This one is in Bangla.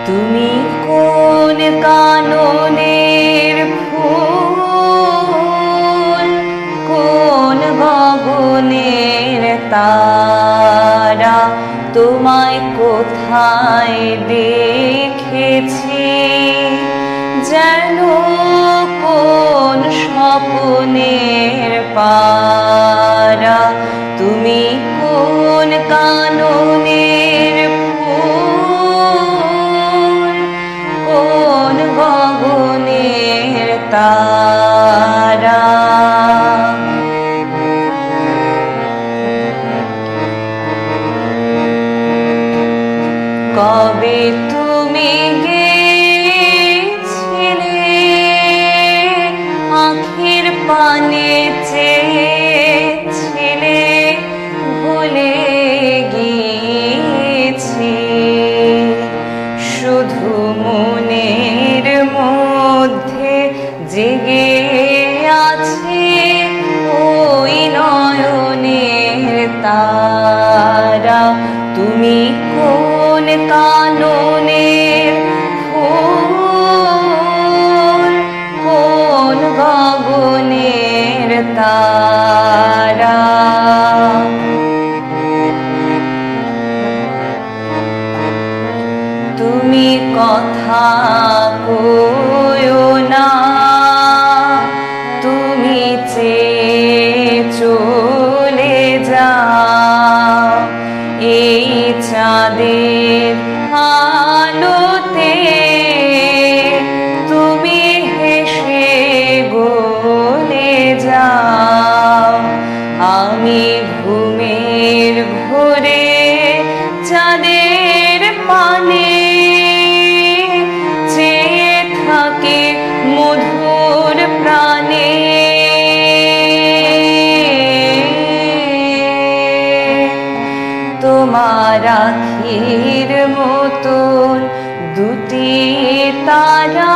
তুমি কোন কাননের ফুল, কোন গগনের তারা, তোমায় কোথায় দেখেছি যেন কোন স্বপ্নের পারা। তুমি কোন কাননের ফুল, কোন গগনের তারা। কবে তুমি গেছিলে আঁখের পানে চেয়েছিলে, ভুলে গিয়েছি। শুধু মনের মধ্যে জেগে আছে ওই নয়নের তারা। তুমি কোন কাননের ফুল, কোন গগনের তারা। তুমি কথা কইও না, তুমি চেয়ে চলে যাও এই চাঁদের আলোতে। তুমি হেসে গলে যাও, আমি ঘুমের ঘোরে চাঁদের পানে চেয়ে থাকে মধুর প্রাণে। তোমার আখির মতন দুটি তারা